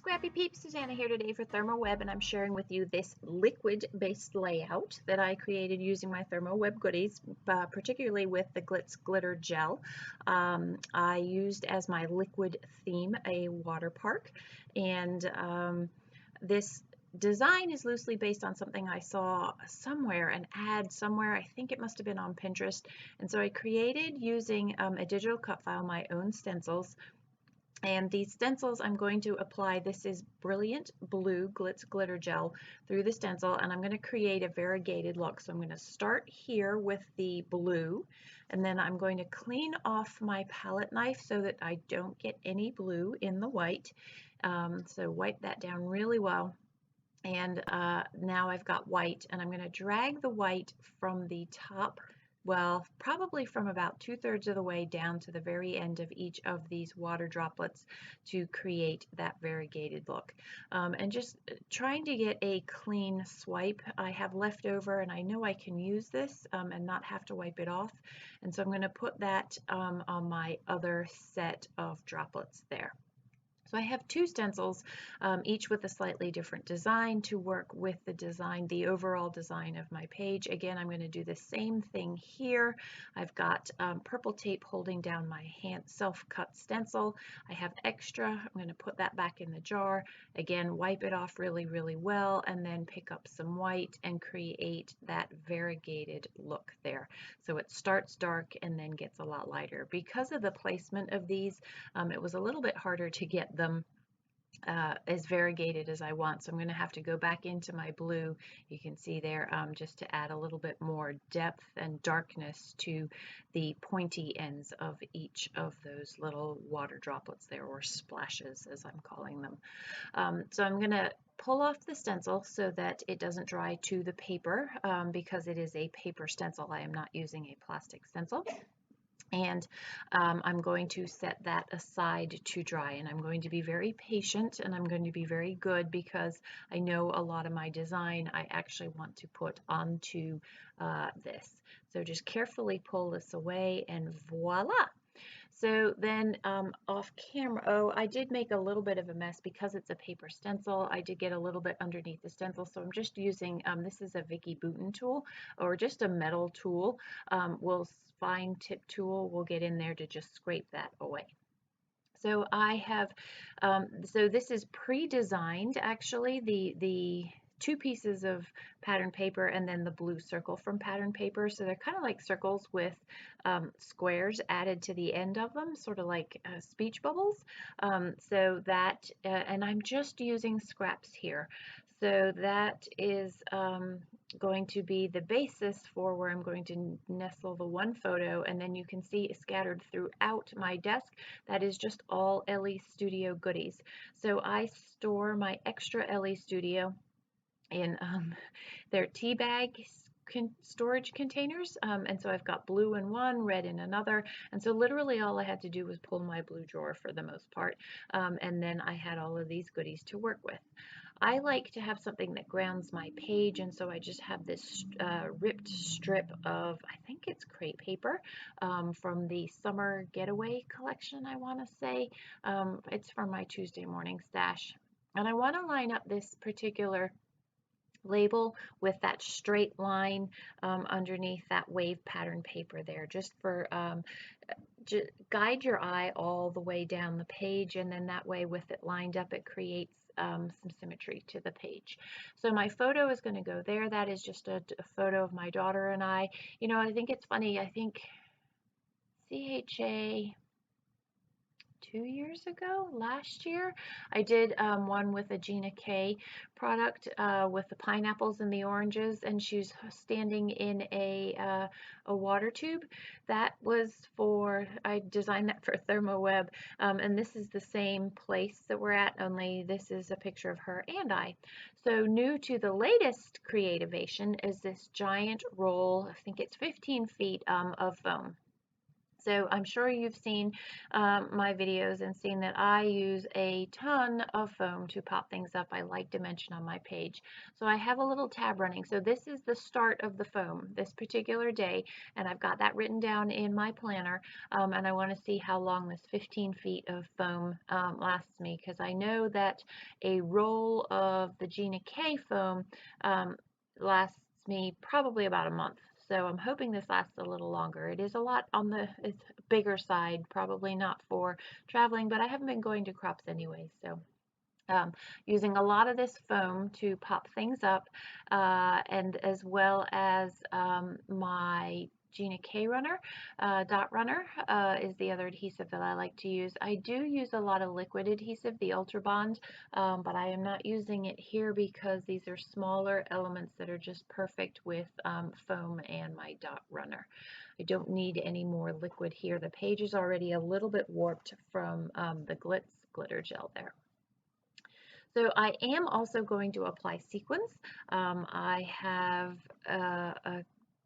Scrappy Peeps, Suzanna here today for ThermOWeb, and I'm sharing with you this liquid-based layout that I created using my ThermOWeb goodies, particularly with the Glitz Glitter Gel. I used as my liquid theme a water park, and this design is loosely based on something I saw somewhere, an ad somewhere. I think it must have been on Pinterest, and so I created using a digital cut file my own stencils. And these stencils I'm going to apply, this is Brilliant Blue Glitz Glitter Gel through the stencil, and I'm going to create a variegated look. So I'm going to start here with the blue, and then I'm going to clean off my palette knife so that I don't get any blue in the white. So wipe that down really well. And now I've got white, and I'm going to drag the white from the top, well, probably from about 2/3 of the way down to the very end of each of these water droplets to create that variegated look. And just trying to get a clean swipe. I have leftover, and I know I can use this and not have to wipe it off. And so I'm going to put that on my other set of droplets there. So I have two stencils, each with a slightly different design to work with the design, the overall design of my page. Again, I'm going to do the same thing here. I've got purple tape holding down my hand self-cut stencil. I have extra. I'm going to put that back in the jar. Again, wipe it off really, really well, and then pick up some white and create that variegated look there. So it starts dark and then gets a lot lighter. Because of the placement of these, it was a little bit harder to get them as variegated as I want. So I'm going to have to go back into my blue, you can see there, just to add a little bit more depth and darkness to the pointy ends of each of those little water droplets there, or splashes as I'm calling them. So I'm going to pull off the stencil so that it doesn't dry to the paper, because it is a paper stencil. I am not using a plastic stencil. And I'm going to set that aside to dry, and I'm going to be very patient, and I'm going to be very good, because I know a lot of my design I actually want to put onto this. So just carefully pull this away, and voila! So then off camera, oh, I did make a little bit of a mess because it's a paper stencil. I did get a little bit underneath the stencil, so I'm just using, this is a Vicky Bouton tool, or just a metal tool. Fine tip tool will get in there to just scrape that away. So I have, so this is pre-designed actually, the two pieces of pattern paper and then the blue circle from pattern paper. So they're kind of like circles with squares added to the end of them, sort of like speech bubbles. So that, and I'm just using scraps here. So that is going to be the basis for where I'm going to nestle the one photo, and then you can see scattered throughout my desk, that is just all LE Studio goodies. So I store my extra LE Studio in their tea bag storage containers, and so I've got blue in one, red in another, and so literally all I had to do was pull my blue drawer for the most part, and then I had all of these goodies to work with. I like to have something that grounds my page, and so I just have this ripped strip of, I think it's crepe paper, from the Summer Getaway collection, I want to say. It's from my Tuesday morning stash. And I want to line up this particular label with that straight line underneath that wave pattern paper there, just for guide your eye all the way down the page, and then that way with it lined up it creates some symmetry to the page. So my photo is going to go there. That is just a photo of my daughter and I. You know, I think it's funny, I think CHA 2 years ago, last year, I did one with a Gina K product with the pineapples and the oranges, and she's standing in a water tube. That was for, I designed that for ThermOWeb, and this is the same place that we're at, only this is a picture of her and I. So new to the latest creativation is this giant roll, I think it's 15 feet of foam. So I'm sure you've seen my videos and seen that I use a ton of foam to pop things up. I like to mention on my page. So I have a little tab running. So this is the start of the foam this particular day, and I've got that written down in my planner. And I want to see how long this 15 feet of foam lasts me, because I know that a roll of the Gina K foam lasts me probably about a month. So I'm hoping this lasts a little longer. It is a lot on the bigger side, probably not for traveling, but I haven't been going to crops anyway. So using a lot of this foam to pop things up, and as well as my Gina K runner, dot runner is the other adhesive that I like to use. I do use a lot of liquid adhesive, the Ultra Bond, but I am not using it here because these are smaller elements that are just perfect with foam and my dot runner. I don't need any more liquid here. The page is already a little bit warped from the Glitz Glitter Gel there. So I am also going to apply sequins. I have a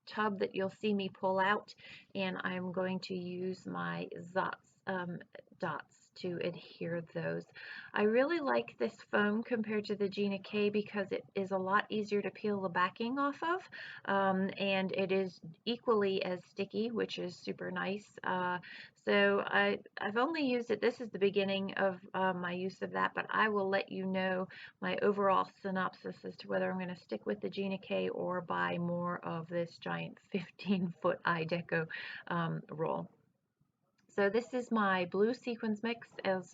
tub that you'll see me pull out, and I'm going to use my dots to adhere those. I really like this foam compared to the Gina K because it is a lot easier to peel the backing off of, and it is equally as sticky, which is super nice. So I've only used it, this is the beginning of my use of that, but I will let you know my overall synopsis as to whether I'm going to stick with the Gina K or buy more of this giant 15-foot eye deco roll. So this is my blue sequins mix as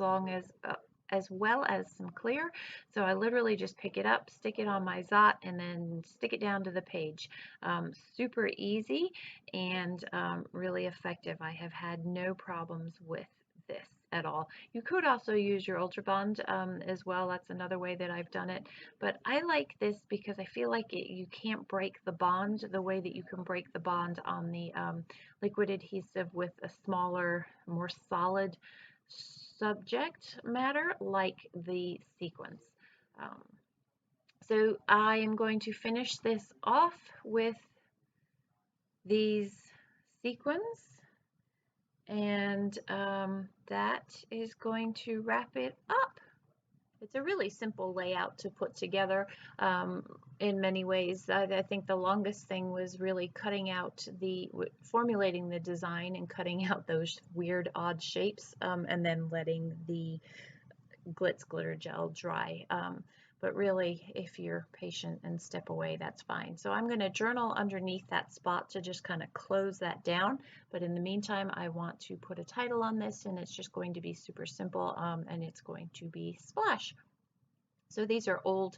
well as some clear. So I literally just pick it up, stick it on my Zot, and then stick it down to the page. Super easy and really effective. I have had no problems with this at all. You could also use your Ultra Bond as well. That's another way that I've done it. But I like this because I feel like you can't break the bond the way that you can break the bond on the liquid adhesive with a smaller, more solid subject matter like the sequins. So I am going to finish this off with these sequins, and that is going to wrap it up. It's a really simple layout to put together in many ways. I think the longest thing was really formulating the design and cutting out those weird odd shapes, and then letting the Glitz Glitter Gel dry. But really, if you're patient and step away, that's fine. So I'm going to journal underneath that spot to just kind of close that down. But in the meantime, I want to put a title on this, and it's just going to be super simple, and it's going to be Splash. So these are old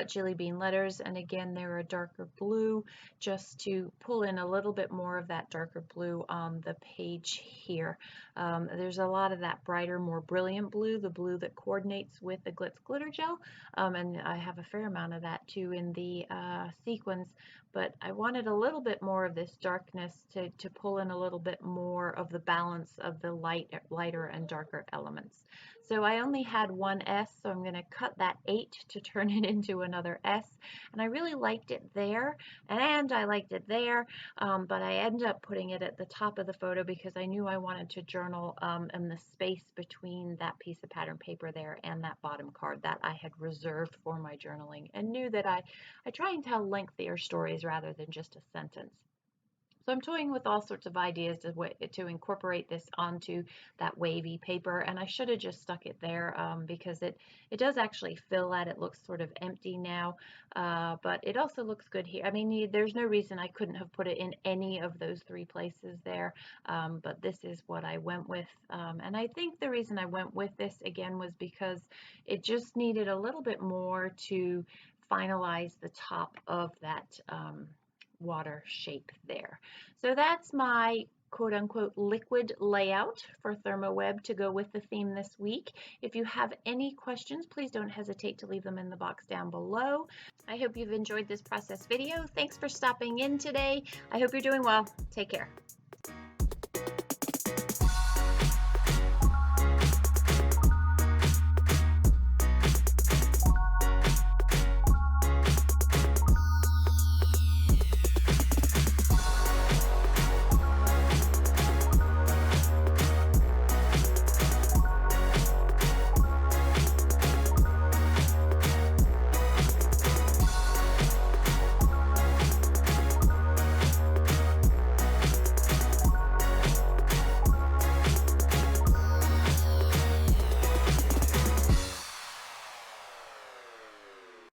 Jelly Bean letters, and again, they're a darker blue, just to pull in a little bit more of that darker blue on the page here. There's a lot of that brighter, more brilliant blue, the blue that coordinates with the Glitz Glitter Gel, and I have a fair amount of that too in the sequins, but I wanted a little bit more of this darkness to pull in a little bit more of the balance of the lighter and darker elements. So I only had one S, so I'm going to cut that 8 to turn it into another S. And I really liked it there, and I liked it there, but I ended up putting it at the top of the photo because I knew I wanted to journal in the space between that piece of pattern paper there and that bottom card that I had reserved for my journaling, and knew that I try and tell lengthier stories rather than just a sentence. So I'm toying with all sorts of ideas to incorporate this onto that wavy paper, and I should have just stuck it there because it does actually fill that. It looks sort of empty now, but it also looks good here. I mean, there's no reason I couldn't have put it in any of those 3 places there, but this is what I went with, and I think the reason I went with this again was because it just needed a little bit more to finalize the top of that water shape there. So that's my quote-unquote liquid layout for ThermOWeb to go with the theme this week. If you have any questions, please don't hesitate to leave them in the box down below. I hope you've enjoyed this process video. Thanks for stopping in today. I hope you're doing well. Take care.